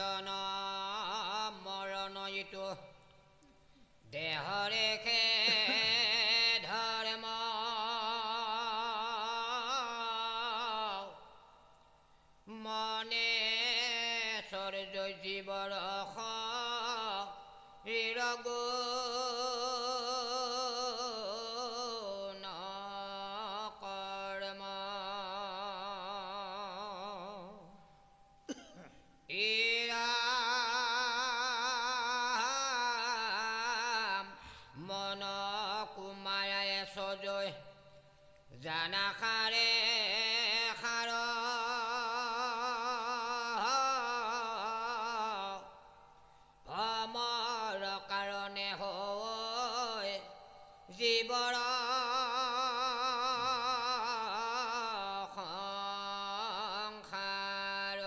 জনম মৰণ ইটো দেহৰেখে ধৰ্ম মনে চৰ্য জীৱৰ শৰীৰগুণ কৰ্ম মন কুমাৰে সজয় জানাখাৰে খাৰ ভমৰ কাৰণে হয় জীৱৰ সংসাৰ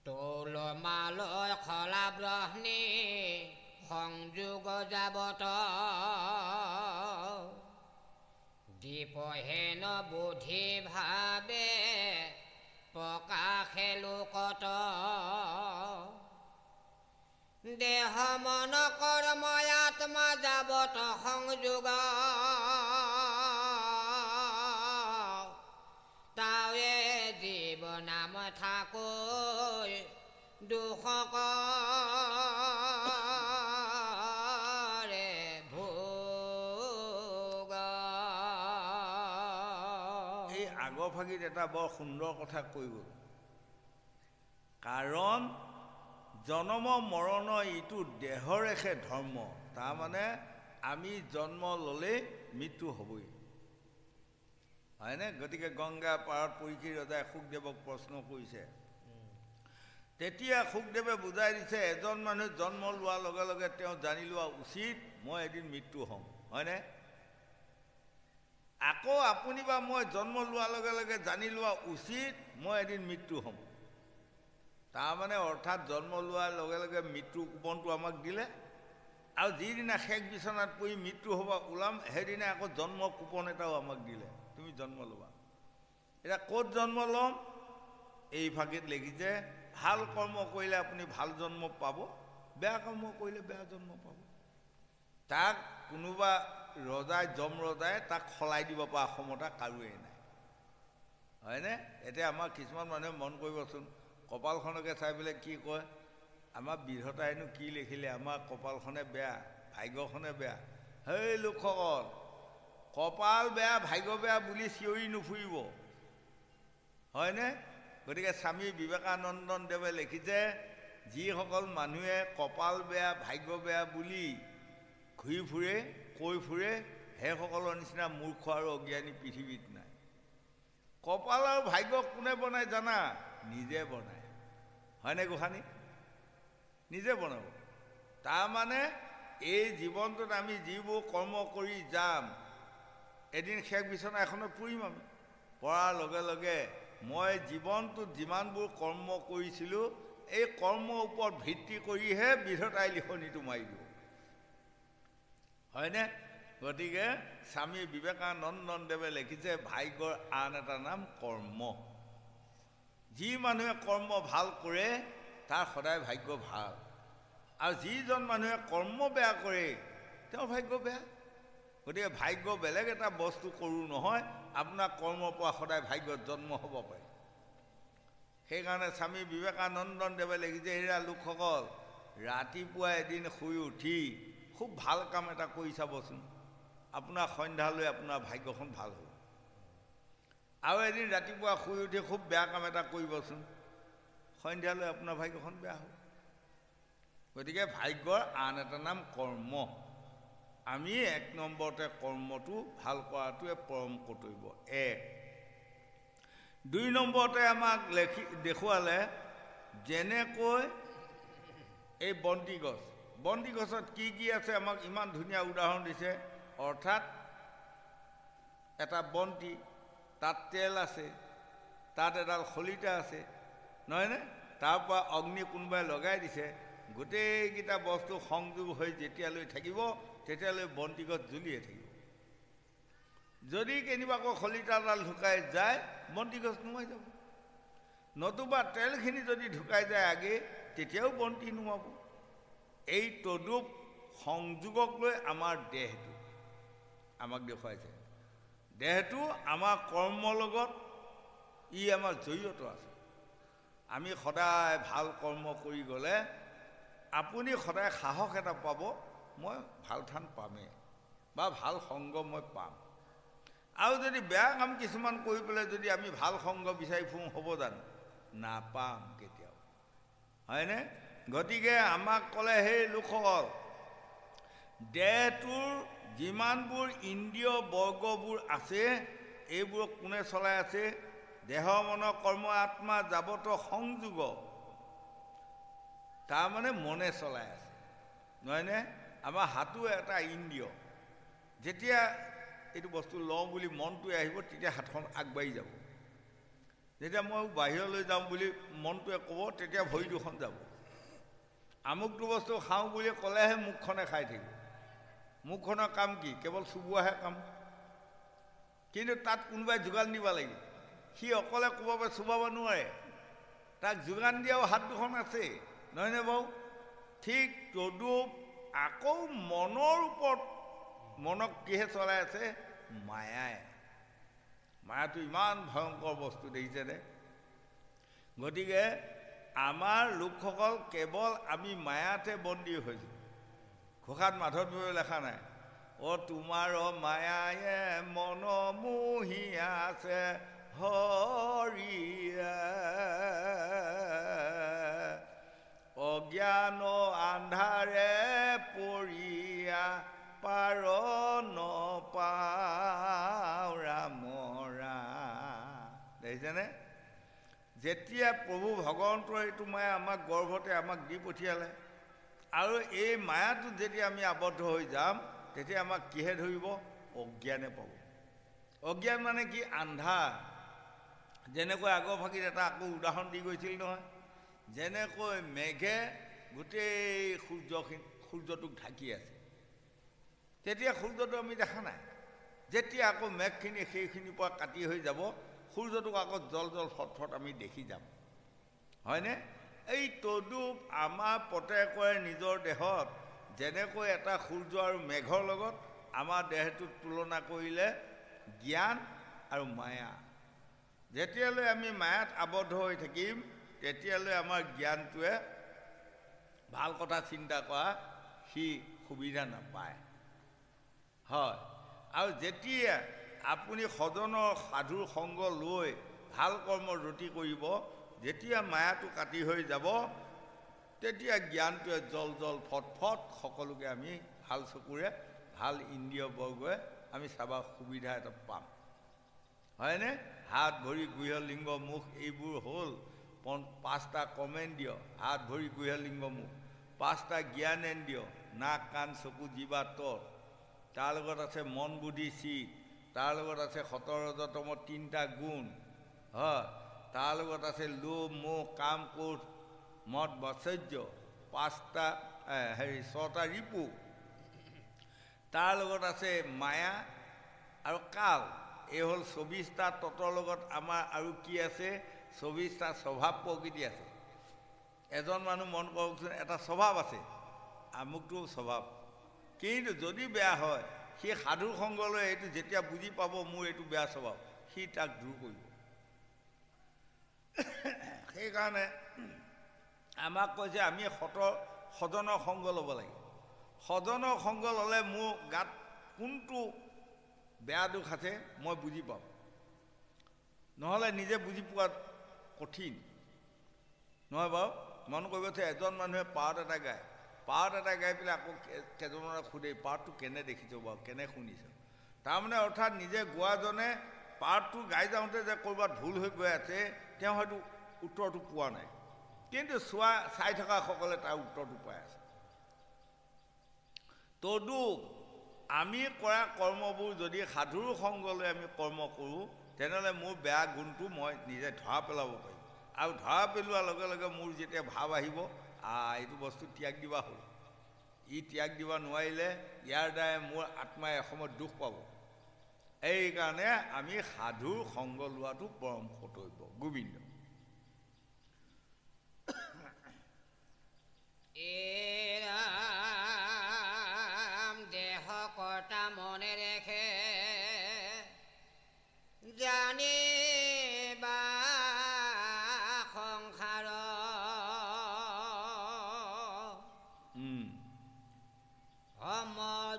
তোল মালয় খলা ব্ৰহ্মী সংযোগ যাবত দীপহেন বুদ্ধি ভাবে প্ৰকাশে লোকত দেহ মন কৰ্ম আত্মা যাবত সংযোগ তাৱে জীৱ নাম থাকৈ দুখক আগফাগিত এটা বৰ সুন্দৰ কথা কৈ গ'ল কাৰণ জন্ম মৰণ ইটো দেহৰেখে ধৰ্ম তাৰমানে আমি জন্ম ল'লেই মৃত্যু হ'বই হয়নে গতিকে গংগা পাৰত পৰীক্ষী ৰজাই শুকদেৱক প্ৰশ্ন কৰিছে তেতিয়া শুকদেৱে বুজাই দিছে এজন মানুহ জন্ম লোৱাৰ লগে লগে তেওঁ জানি লোৱা উচিত মই এদিন মৃত্যু হ'ম হয়নে আকৌ আপুনি বা মই জন্ম লোৱাৰ লগে লগে জানি লোৱা উচিত মই এদিন মৃত্যু হ'ম তাৰমানে অৰ্থাৎ জন্ম লোৱাৰ লগে লগে মৃত্যু কোপনটো আমাক দিলে আৰু যিদিনা শেষ বিচনাত পৰি মৃত্যু হ'ব ওলাম সেইদিনা আকৌ জন্ম কোপন এটাও আমাক দিলে তুমি জন্ম ল'বা এতিয়া ক'ত জন্ম ল'ম এই ভাগিত লিখিছে ভাল কৰ্ম কৰিলে আপুনি ভাল জন্ম পাব বেয়া কৰ্ম কৰিলে বেয়া জন্ম পাব তাক কোনোবা ৰজাই যম ৰজাই তাক সলাই দিব পৰা ক্ষমতা কাৰোৱেই নাই হয়নে এতিয়া আমাৰ কিছুমান মানুহে মন কৰিবচোন কপালখনকে চাই পেলাই কি কয় আমাৰ বিধাতাইনো কি লিখিলে আমাৰ কপালখনে বেয়া ভাগ্যখনে বেয়া সেই লোকসকল কপাল বেয়া ভাগ্য বেয়া বুলি চিঞৰি নুফুৰিব হয়নে গতিকে স্বামী বিবেকানন্দ দেৱে লিখিছে যিসকল মানুহে কপাল বেয়া ভাগ্য বেয়া বুলি ঘূৰি ফুৰে কৈ ফুৰে সেইসকলৰ নিচিনা মূৰ্খ আৰু অজ্ঞানী পৃথিৱীত নাই কপাল আৰু ভাগ্য কোনে বনায় জানা নিজে বনায় হয়নে গোসানী নিজে বনাব তাৰমানে এই জীৱনটোত আমি যিবোৰ কৰ্ম কৰি যাম এদিন শেষ বিচনা এখনত পৰিম আমি পৰাৰ লগে লগে মই জীৱনটোত যিমানবোৰ কৰ্ম কৰিছিলোঁ এই কৰ্মৰ ওপৰত ভিত্তি কৰিহে বিধাতাই লিখনিটো মাৰি দিব হয়নে গতিকে স্বামী বিবেকানন্দ দেৱে লিখিছে ভাগ্যৰ আন এটা নাম কৰ্ম যি মানুহে কৰ্ম ভাল কৰে তাৰ সদায় ভাগ্য ভাল আৰু যিজন মানুহে কৰ্ম বেয়া কৰে তেওঁৰ ভাগ্য বেয়া গতিকে ভাগ্য বেলেগ এটা বস্তু কৰোঁ নহয় আপোনাৰ কৰ্মৰ পৰা সদায় ভাগ্যত জন্ম হ'ব পাৰে সেইকাৰণে স্বামী বিবেকানন্দ দেৱে লিখিছে হেৰা লোকসকল ৰাতিপুৱা এদিন শুই উঠি খুব ভাল কাম এটা কৰি চাবচোন আপোনাৰ সন্ধ্যালৈ আপোনাৰ ভাগ্যখন ভাল হ'ব আৰু এদিন ৰাতিপুৱা শুই উঠি খুব বেয়া কাম এটা কৰিবচোন সন্ধ্যালৈ আপোনাৰ ভাগ্যখন বেয়া হ'ব গতিকে ভাগ্যৰ আন এটা নাম কৰ্ম আমি এক নম্বৰতে কৰ্মটো ভাল কৰাটোৱে পৰম কৰ্তব্য এক দুই নম্বৰতে আমাক দেখুৱালে যেনেকৈ এই বন্তি গছত কি কি আছে আমাক ইমান ধুনীয়া উদাহৰণ দিছে অৰ্থাৎ এটা বন্তি তাত তেল আছে তাত এডাল খলিতা আছে নহয়নে তাৰ পৰা অগ্নি কোনোবাই লগাই দিছে গোটেইকেইটা বস্তু সংযোগ হৈ যেতিয়ালৈ থাকিব তেতিয়ালৈ বন্তি গছ জ্বলিয়ে থাকিব যদি কেনিবাকৈ খলিতাডাল ঢুকাই যায় বন্তি গছ নুমাই যাব, নতুবা তেলখিনি যদি ঢুকাই যায় আগে তেতিয়াও বন্তি নুমাব। এই তদুপ সংযোগক লৈ আমাৰ দেহটো আমাক দেখুৱাইছে। দেহটো আমাৰ কৰ্মৰ লগত ই আমাৰ জড়িত আছে। আমি সদায় ভাল কৰ্ম কৰি গ'লে আপুনি সদায় সাহস এটা পাব, মই ভাল থান পামেই বা ভাল সংগ মই পাম। আৰু যদি বেয়া কাম কিছুমান কৰি পেলাই যদি আমি ভাল সংগ বিচাৰি ফুৰোঁ হ'ব জানো? নাপাম কেতিয়াও, হয়নে? গতিকে আমাক ক'লে সেই লোকসকল, দেহটোৰ যিমানবোৰ ইন্দ্ৰিয় বৰ্গবোৰ আছে এইবোৰক কোনে চলাই আছে? দেহ মন কৰ্ম আত্মা যাৱত সংযোগ, তাৰমানে মনে চলাই আছে, নহয়নে? আমাৰ হাতো এটা ইন্দ্ৰিয়। যেতিয়া এইটো বস্তু লওঁ বুলি মনটোৱে আহিব তেতিয়া হাতখন আগবাঢ়ি যাব। যেতিয়া মই বাহিৰলৈ যাওঁ বুলি মনটোৱে ক'ব তেতিয়া ভৰি দুখন যাব। আমুকটো বস্তু খাওঁ বুলি ক'লেহে মুখখনে খাই থাকিব। মুখখনৰ কাম কি? কেৱল চুবোৱাহে কাম। কিন্তু তাত কোনোবাই যোগান দিব লাগিব। সি অকলে ক'ব পাৰে, চুবাব নোৱাৰে, তাক যোগান দিয়াও হাত দুখন আছে, নহয়নে বাৰু? ঠিক তদুপ আকৌ মনৰ ওপৰত, মনক কিহে চলাই আছে? মায়াই। মায়াটো ইমান ভয়ংকৰ বস্তু দেখিছেনে? গতিকে আমাৰ লোকসকল কেৱল আমি মায়াতে বন্দী হৈছোঁ। ঘোষাত মাধৱদেৱে লেখা নাই, তোমাৰ মায়ায়ে মন মোহি আছে হৰিয়া, অজ্ঞান আন্ধাৰে পৰিয়া পাৰ নপাওঁ ৰাম ৰাম। দেখিছেনে? যেতিয়া প্ৰভু ভগৱন্তৰ এইটো মায়া আমাক গৰ্ভতে আমাক দি পঠিয়ালে, আৰু এই মায়াটোত যেতিয়া আমি আবদ্ধ হৈ যাম তেতিয়া আমাক কিহে ধৰিব? অজ্ঞানে পাব। অজ্ঞান মানে কি? আন্ধাৰ। যেনেকৈ আগৰ ভাগিত এটা আকৌ উদাহৰণ দি গৈছিল নহয়, যেনেকৈ মেঘে গোটেই সূৰ্যটোক ঢাকি আছে, তেতিয়া সূৰ্যটো আমি দেখা নাই। যেতিয়া আকৌ মেঘখিনি সেইখিনিৰ পৰা কাটি হৈ যাব, সূৰ্যটোক আকৌ জল জল ফটফট আমি দেখি যাম, হয়নে? এই তদুপ আমাৰ প্ৰত্যেকৰে নিজৰ দেহত যেনেকৈ এটা সূৰ্য আৰু মেঘৰ লগত আমাৰ দেহটোক তুলনা কৰিলে জ্ঞান আৰু মায়া। যেতিয়ালৈ আমি মায়াত আবদ্ধ হৈ থাকিম তেতিয়ালৈ আমাৰ জ্ঞানটোৱে ভাল কথা চিন্তা কৰা সি সুবিধা নাপায়, হয়। আৰু যেতিয়া আপুনি সজনৰ সাধুৰ সংগ লৈ ভাল কৰ্ম ৰতি কৰিব, যেতিয়া মায়াটো কাটি হৈ যাব তেতিয়া জ্ঞানটোৱে জল জল ফটফট সকলোকে আমি ভাল চকুৰে, ভাল ইন্দ্ৰিয় বৰ্গই আমি চাবা সুবিধা এটা পাম, হয়নে? হাত ভৰি গুহ্য লিংগ মুখ এইবোৰ হ'ল 5টা কৰ্মেন্দ্ৰিয়। হাত ভৰি গুহ্য লিংগ মুখ, 5টা জ্ঞানেন্দ্ৰিয়, নাক কাণ চকু জিভা তল, তাৰ লগত আছে মন বুদ্ধি চিত, তাৰ লগত আছে 17 ৰজতম 3টা গুণ, হয়। তাৰ লগত আছে লোভ মোহ কাম ক্ৰোধ মদ মাৎসৰ্য, 6টা ৰিপু, তাৰ লগত আছে মায়া আৰু কাল। এই হ'ল 24টা তত্ত্বৰ লগত আমাৰ আৰু কি আছে? 24টা স্বভাৱ প্ৰকৃতি আছে। এজন মানুহ মন কৰকচোন, এটা স্বভাৱ আছে, আমুকটো স্বভাৱ, কিন্তু যদি বেয়া হয় সি সাধু সংগলৈ এইটো যেতিয়া বুজি পাব মোৰ এইটো বেয়া স্বভাৱ, সি তাক দূৰ কৰিব। সেইকাৰণে আমাক কৈছে আমি সজনৰ সংগ ল'ব লাগে। সজনৰ সংগ ল'লে মোৰ গাত কোনটো বেয়া দুখ আছে মই বুজি পাম, নহ'লে নিজে বুজি পোৱাত কঠিন নহয় বাৰু? মন কৰিব, এজন মানুহে পাৰ্ট এটা গায়, পাৰ্ট এটা গাই পেলাই আকৌ কেইজনমানক সোধে পাৰ্টটো কেনে দেখিছ বাৰু, কেনে শুনিছ? তাৰমানে অৰ্থাৎ নিজে গোৱাজনে পাৰ্টটো গাই যাওঁতে যে ক'ৰবাত ভুল হৈ গৈ আছে তেওঁ হয়তো উত্তৰটো পোৱা নাই, কিন্তু চাই থকাসকলে তাৰ উত্তৰটো পাই আছে। তদুপ আমি কৰা কৰ্মবোৰ যদি সাধুৰ সংগলৈ আমি কৰ্ম কৰোঁ তেনেহ'লে মোৰ বেয়া গুণটো মই নিজে ধৰা পেলাব পাৰিম, আৰু ধৰা পেলোৱাৰ লগে লগে মোৰ যেতিয়া ভাৱ আহিব এইটো বস্তু ত্যাগ দিবা হ'ল, ই ত্যাগ দিব নোৱাৰিলে ইয়াৰ দ্বাৰাই মোৰ আত্মাই এসময়ত দুখ পাব, এইকাৰণে আমি সাধুৰ সংগ লোৱাটো পৰম কৰ্তব্য। গোবিন্দ এৰাম দেহ কৰ্তা মনে ৰেখে জানে বা সংসাৰ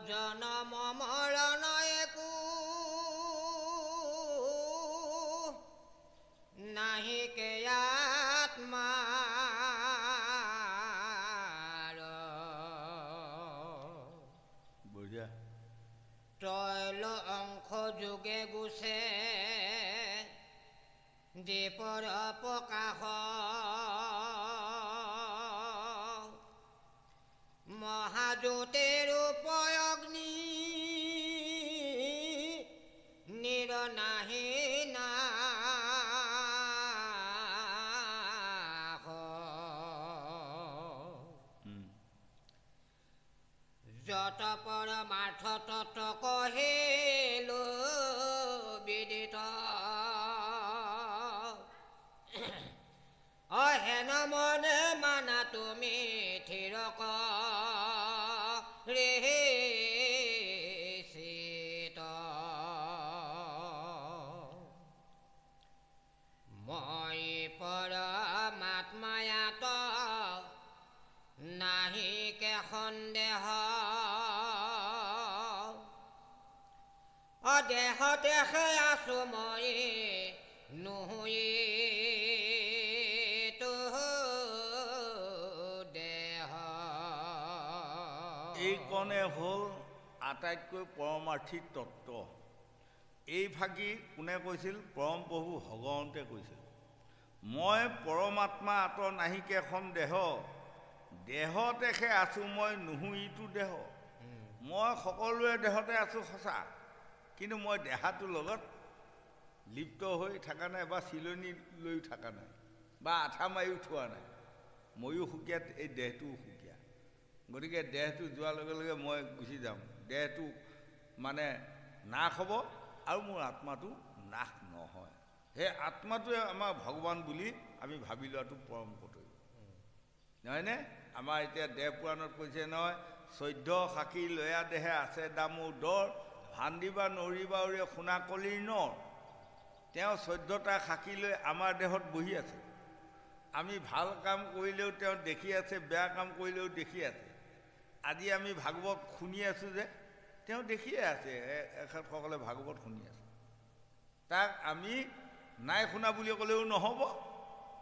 জনম মৰণ একো নাহিকে আত্মাৰ বঢ়িয়া তৈল অংশ যোগে গুছে দীপৰ প্ৰকাশ মহাজ্যোতিৰ উপয়গ্নি নিৰনাহি নাশ যত পৰমাৰ্থ তত কহিলো বিদিত অহেন মনে মানা তুমি থিৰক ৰে চিত মই পৰমাত্মায়াত নাহিকে সন্দেহ অদেহতে আছো মই নুহুই এইকণে হ'ল আটাইতকৈ পৰমাৰ্থিক তত্ত্ব। এই ফাঁকি কোনে কৈছিল? পৰম প্ৰভু ভগৱন্তে কৈছিল। মই পৰমাত্মা আঁতৰ নাহিকে এখন দেহ দেহতেহে আছোঁ মই নুহো ইটো দেহ। মই সকলোৰে দেহতে আছোঁ সঁচা, কিন্তু মই দেহাটোৰ লগত লিপ্ত হৈ থকা নাই বা চিলনি লৈ থকা নাই বা আঠা মাৰিও থোৱা নাই। ময়ো সুকীয়া, এই দেহটোও সুকীয়া। গতিকে দেহটো যোৱাৰ লগে লগে মই গুচি যাম। দেহটো মানে নাশ হ'ব আৰু মোৰ আত্মাটো নাশ নহয়। সেই আত্মাটোৱে আমাৰ ভগৱান বুলি আমি ভাবি লোৱাটো পৰম কৰ্তব্য, নহয়নে? আমাৰ এতিয়া দেহ পুৰাণত কৈছে নহয়, 14 সাক্ষী লয়া দেহে আছে দামোদৰ ভান্দিবা নৰিবা উৰে সোণা কলিৰ নৰ। তেওঁ 14টা সাক্ষী লৈ আমাৰ দেহত বহি আছে। আমি ভাল কাম কৰিলেও তেওঁ দেখি আছে, বেয়া কাম কৰিলেও দেখি আছে। আজি আমি ভাগৱত শুনি আছোঁ যে তেওঁ দেখিয়ে আছে, এখেতসকলে ভাগৱত শুনি আছে। তাক আমি নাই শুনা বুলি ক'লেও নহ'ব,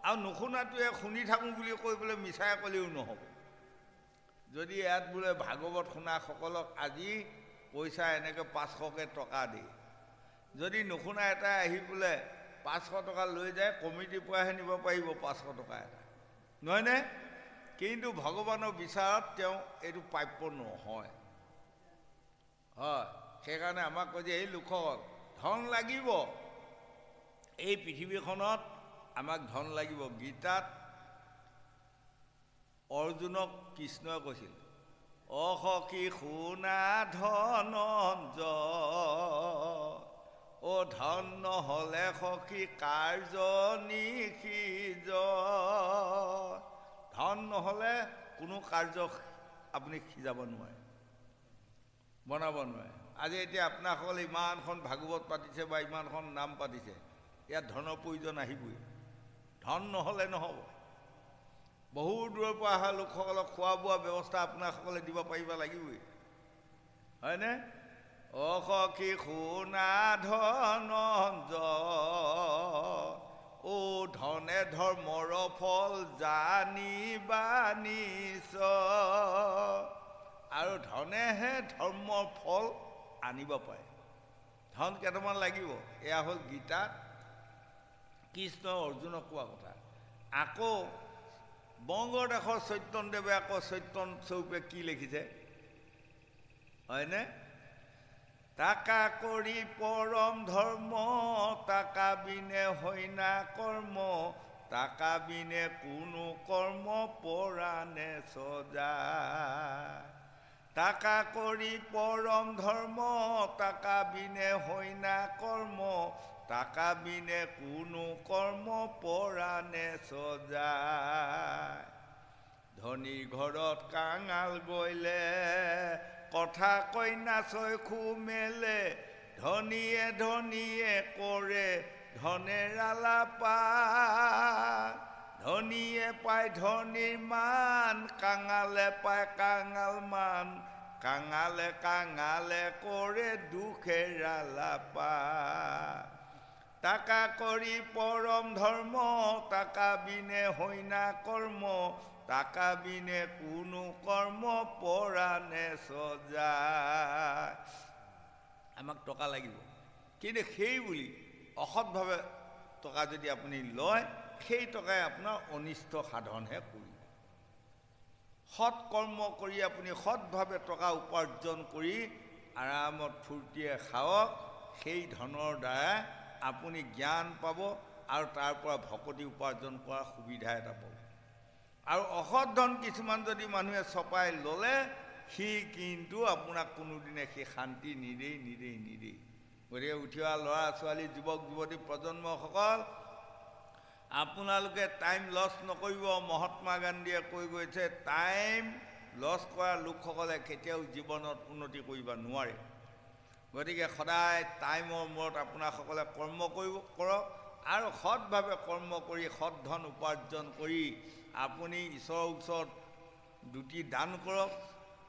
আৰু নুশুনাটোৱে শুনি থাকোঁ বুলি কৈ পেলাই মিছাই ক'লেও নহ'ব। যদি ইয়াত বোলে ভাগৱত শুনাসকলক আজি পইচা এনেকৈ 500কে টকা দিয়ে, যদি নুশুনা এটাই আহি বোলে 500 টকা লৈ যায়, কমিটিৰ পৰাহে নিব পাৰিব 500 টকা এটা, নহয়নে? কিন্তু ভগৱানৰ বিচাৰত তেওঁ এইটো প্ৰাপ্য নহয়। হয়, সেইকাৰণে আমাক কৈ যে এই লোকসকল ধন লাগিব, এই পৃথিৱীখনত আমাক ধন লাগিব। গীতাত অৰ্জুনক কৃষ্ণই কৈছিল, অসখী শুনা ধনঞ্জয়, অ ধন নহ'লে সখী কাৰ্য নিষিজ। ধন নহ'লে কোনো কাৰ্য আপুনি সিজাব নোৱাৰে, বনাব নোৱাৰে। আজি এতিয়া আপোনাসকলে ইমানখন ভাগৱত পাতিছে বা ইমানখন নাম পাতিছে, ইয়াত ধনৰ প্ৰয়োজন আহিবই। ধন নহ'লে নহ'ব। বহু দূৰৰ পৰা অহা লোকসকলক খোৱা বোৱা ব্যৱস্থা আপোনাসকলে দিব পাৰিব লাগিবই, হয়নে? অসখী শুনা ধনঞ্জয়, অ ধনে ধৰ্মৰ ফল জানিবা নিশ্চয়। আৰু ধনেহে ধৰ্মৰ ফল আনিব পাৰে। ধন কেইটামান লাগিব। এয়া হ'ল গীতাত কৃষ্ণ অৰ্জুনক কোৱা কথা। আকৌ বংগদেশৰ চৈতন্যদেৱে আকৌ চৈতন্য স্বৰূপে কি লিখিছে, হয়নে? তাকা কৰি পৰম ধৰ্ম, তাকা বিনে হৈনা কৰ্ম, তাকা বিনে কোনো কৰ্ম পৰাণে সজা। টাকা কৰি পৰম ধৰ্ম টাকা বিনে হয় না কৰ্ম টাকা বিনে কোনো কৰ্ম পৰাণে সজায় ধনী ঘৰত কাঙাল গ'লে কথা কইনা চক্ষু মেলে ধনীয়ে ধনীয়ে কৰে ধনেৰ আলাপাত ধনীয়ে পায় ধনীৰ মান কাঙালে পায় কাঙাল মান কাঙালে কাঙালে কৰে দুখেৰ আলাপাত টাকা কৰি পৰম ধৰ্ম টাকা বিনে হয় না কৰ্ম টাকা বিনে কোনো কৰ্ম পৰাণে সজায় আমাক টকা লাগিব কিন্তু সেই বুলি অসৎভাৱে টকা যদি আপুনি লয় সেই টকাই আপোনাৰ অনিষ্ট সাধনহে কৰিব সৎ কৰ্ম কৰি আপুনি সৎভাৱে টকা উপাৰ্জন কৰি আৰামত ফূৰ্তিয়ে খাওক সেই ধনৰ দ্বাৰা আপুনি জ্ঞান পাব আৰু তাৰ পৰা ভকতি উপাৰ্জন কৰাৰ সুবিধা এটা পাব আৰু অসৎ ধন কিছুমান যদি মানুহে চপাই ল'লে সি কিন্তু আপোনাক কোনোদিনে সেই শান্তি নিদেই গতিকে উঠি অহা ল'ৰা ছোৱালী যুৱক যুৱতী প্ৰজন্মসকল আপোনালোকে টাইম লছ নকৰিব মহাত্মা গান্ধীয়ে কৈ গৈছে টাইম লছ কৰা লোকসকলে কেতিয়াও জীৱনত উন্নতি কৰিব নোৱাৰে গতিকে সদায় টাইমৰ মূৰত আপোনাসকলে কৰ্ম কৰক আৰু সৎভাৱে কৰ্ম কৰি সৎ ধন উপাৰ্জন কৰি আপুনি ঈশ্বৰৰ ওচৰত দুটি দান কৰক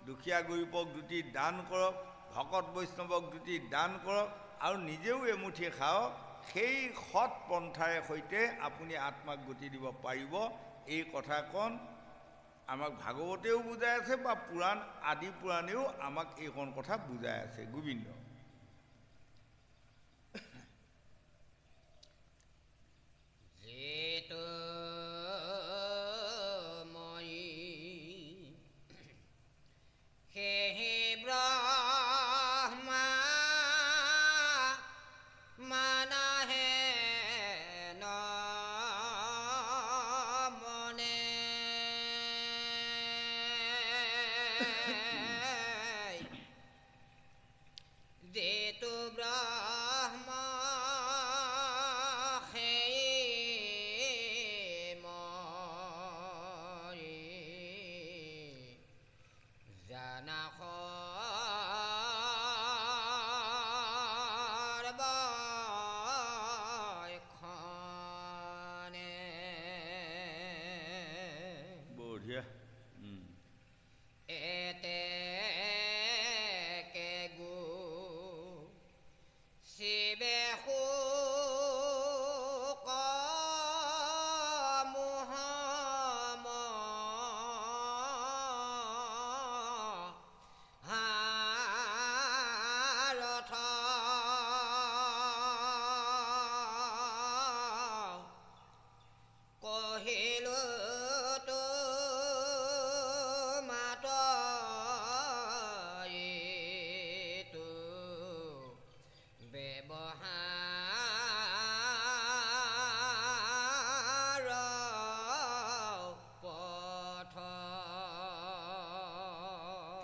দুখীয়া গৰীবক দুটি দান কৰক ভকত বৈষ্ণৱক দুটি দান কৰক আৰু নিজেও এমুঠি খাওক সেই সৎ পন্থাৰে সৈতে আপুনি আত্মাক গতি দিব পাৰিব এই কথাকণ আমাক ভাগৱতেও বুজাই আছে বা পুৰাণ আদি পুৰাণেও আমাক এইকণ কথা বুজাই আছে গোবিন্দ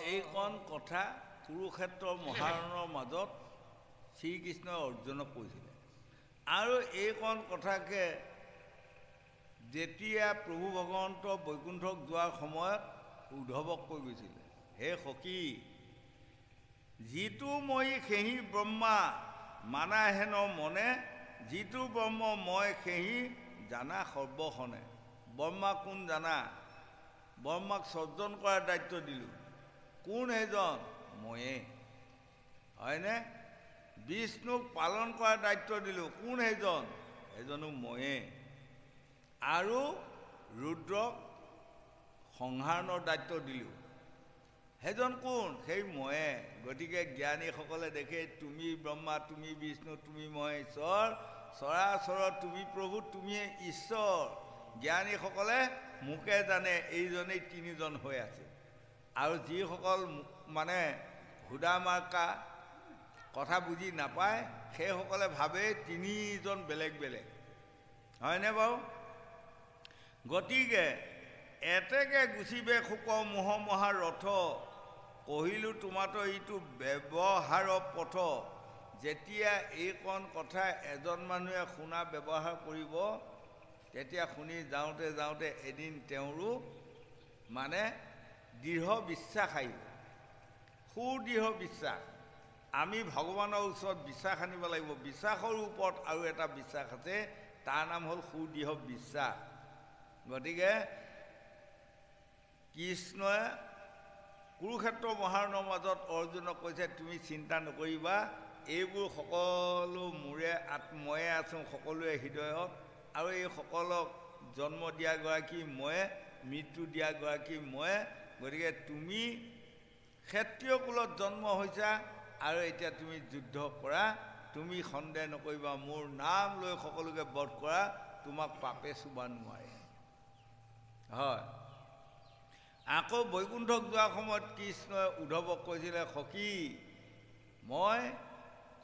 এইকণ কথা কুৰুক্ষেত্ৰৰ মহাৰণৰ মাজত শ্ৰীকৃষ্ণই অৰ্জুনক কৈছিলে আৰু এইকণ কথাকে যেতিয়া প্ৰভু ভগৱন্ত বৈকুণ্ঠক যোৱাৰ সময়ত উদ্ধৱক কৈ গৈছিলে হে সখী যিটো মই সেহি ব্ৰহ্মা মানা হেন মনে যিটো ব্ৰহ্ম মই সেহি জানা সৰ্বসনে ব্ৰহ্মা কোন জানা ব্ৰহ্মাক সৰ্জন কৰাৰ দায়িত্ব দিলোঁ কোন সেইজন ময়ে হয়নে বিষ্ণুক পালন কৰাৰ দায়িত্ব দিলোঁ কোন সেইজন সেইজনো ময়ে আৰু ৰুদ্ৰক সংহাৰণৰ দায়িত্ব দিলোঁ সেইজন কোন সেই ময়ে গতিকে জ্ঞানীসকলে দেখে তুমি ব্ৰহ্মা তুমি বিষ্ণু তুমি মহেশ্বৰ চৰাচৰত তুমি প্ৰভু তুমিয়ে ঈশ্বৰ জ্ঞানীসকলে মোকে জানে এইজনেই তিনিজন হৈ আছে আৰু যিসকল মানে হুদা মাৰ্কা কথা বুজি নাপায় সেইসকলে ভাবে তিনিজন বেলেগ বেলেগ হয়নে বাৰু গতিকে এতেকে গুচিবে শোক মোহ মহা ৰথ কহিলোঁ তোমাতো এইটো ব্যৱহাৰ পথ যেতিয়া এইকণ কথা এজন মানুহে শুনা ব্যৱহাৰ কৰিব তেতিয়া শুনি যাওঁতে যাওঁতে এদিন তেওঁৰো মানে দৃঢ় বিশ্বাস আহিব সুদৃঢ় বিশ্বাস আমি ভগৱানৰ ওচৰত বিশ্বাস আনিব লাগিব বিশ্বাসৰ ওপৰত আৰু এটা বিশ্বাস আছে তাৰ নাম হ'ল সুদৃঢ় বিশ্বাস গতিকে কৃষ্ণই কুৰুক্ষেত্ৰ মহাৰণৰ মাজত অৰ্জুনক কৈছে তুমি চিন্তা নকৰিবা এইবোৰ সকলো ময়ে আছোঁ সকলোৰে হৃদয়ত আৰু এই সকলক জন্ম দিয়াগৰাকী ময়ে মৃত্যু দিয়াগৰাকী ময়ে গতিকে তুমি ক্ষত্ৰিয় কুলত জন্ম হৈছা আৰু এতিয়া তুমি যুদ্ধ কৰা তুমি সন্দেহ নকৰিবা মোৰ নাম লৈ সকলোকে বধ কৰা তোমাক পাপে চুব নোৱাৰে হয় আকৌ বৈকুণ্ঠক যোৱাৰ সময়ত কৃষ্ণই উদ্ধৱক কৈছিলে সখী মই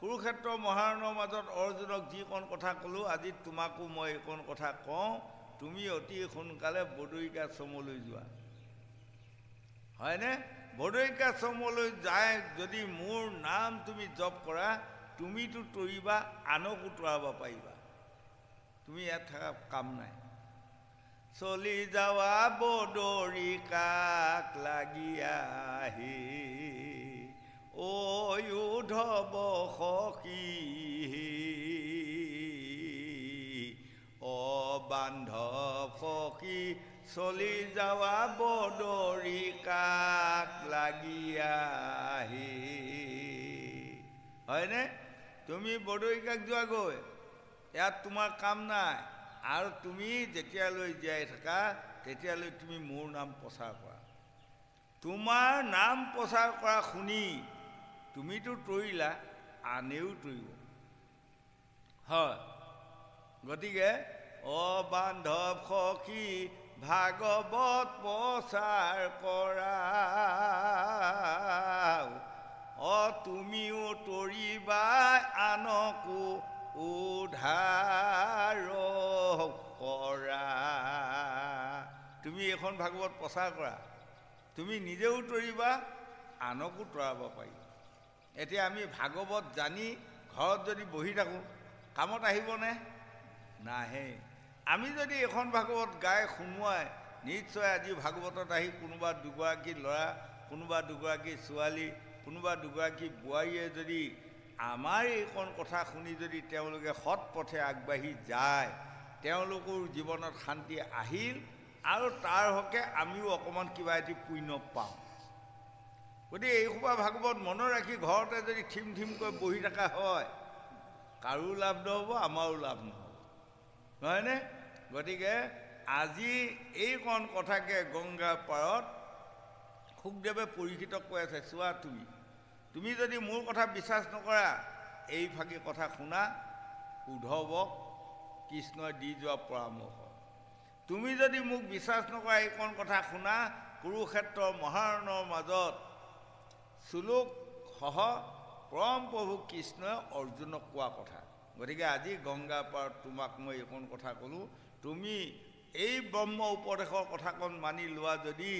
কুৰুক্ষেত্ৰ মহাৰণৰ মাজত অৰ্জুনক যিকণ কথা ক'লোঁ আজি তোমাকো মই এইকণ কথা কওঁ তুমি অতি সোনকালে বদৰিকাশ্ৰমলৈ যোৱা হয়নে বদৰিকাশ্ৰমলৈ যায় যদি মোৰ নাম তুমি জপ কৰা তুমিতো তৰিবা আনকো তৰাব পাৰিবা তুমি ইয়াত থকা কাম নাই চলি যাৱা বদৰিকাক লাগি আহি ঐ উদ্ধৱ সখী বান্ধৱ সখী চলি যাৱা বদৰিকাক লাগি আহি হয়নে তুমি বদৰিকাক যোৱাগৈ ইয়াত তোমাৰ কাম নাই আৰু তুমি যেতিয়ালৈ জীয়াই থাকা তেতিয়ালৈ তুমি মোৰ নাম প্ৰচাৰ কৰা তোমাৰ নাম প্ৰচাৰ কৰা শুনি তুমিতো তৰিলা আনেও তৰিব হয় গতিকে বান্ধৱ সখী ভাগৱত প্ৰচাৰ কৰা তুমিও তৰিবা আনকো উদ্ধাৰ কৰা তুমি এখন ভাগৱত প্ৰচাৰ কৰা তুমি নিজেও তৰিবা আনকো তৰাব পাৰিবা এতিয়া আমি ভাগৱত জানি ঘৰত যদি বহি থাকোঁ কামত আহিবনে নাহে আমি যদি এখন ভাগৱত গাই শুনোৱাই নিশ্চয় আজি ভাগৱতত আহি কোনোবা দুগৰাকী ল'ৰা কোনোবা দুগৰাকী ছোৱালী কোনোবা দুগৰাকী বোৱাৰীয়ে যদি আমাৰ এইকণ কথা শুনি যদি তেওঁলোকে সৎ পথে আগবাঢ়ি যায় তেওঁলোকৰ জীৱনত শান্তি আহিল আৰু তাৰ হকে আমিও অকণমান কিবা এটি পুণ্য পাওঁ গতিকে এইসোপা ভাগৱত মনত ৰাখি ঘৰতে যদি থিম থিমকৈ বহি থকা হয় কাৰো লাভ নহ'ব আমাৰো লাভ নহ'ব নহয়নে গতিকে আজি এইকণ কথাকে গংগাৰ পাৰত শুকদেৱে পৰীক্ষিতক কৈ আছে চোৱা তুমি যদি মোৰ কথা বিশ্বাস নকৰা এই ফাঁকি কথা শুনা উদ্ধৱক কৃষ্ণই দি যোৱা পৰামৰ্শ তুমি যদি মোক বিশ্বাস নকৰা এইকণ কথা শুনা কুৰুক্ষেত্ৰৰ মহাৰণৰ মাজত চুলুক সহ পৰম প্ৰভু কৃষ্ণই অৰ্জুনক কোৱা কথা গতিকে আজি গংগা পাৰত তোমাক মই এইকণ কথা ক'লোঁ তুমি এই ব্ৰহ্ম উপদেশৰ কথাকণ মানি লোৱা যদি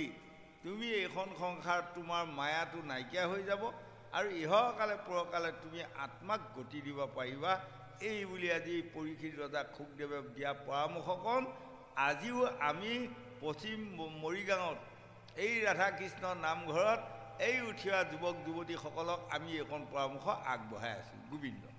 তুমি এইখন সংসাৰ তোমাৰ মায়াটো নাইকিয়া হৈ যাব আৰু ইহকালে পৰকালে তুমি আত্মাক গতি দিব পাৰিবা এই বুলি আজি পৰীক্ষিত ৰজা শুকদেৱে দিয়া পৰামৰ্শকণ আজিও আমি পশ্চিম মৰিগাঁৱত এই ৰাধাকৃষ্ণ নামঘৰত এই উঠি অহা যুৱক যুৱতীসকলক আমি এইকণ পৰামৰ্শ আগবঢ়াই আছোঁ গোবিন্দ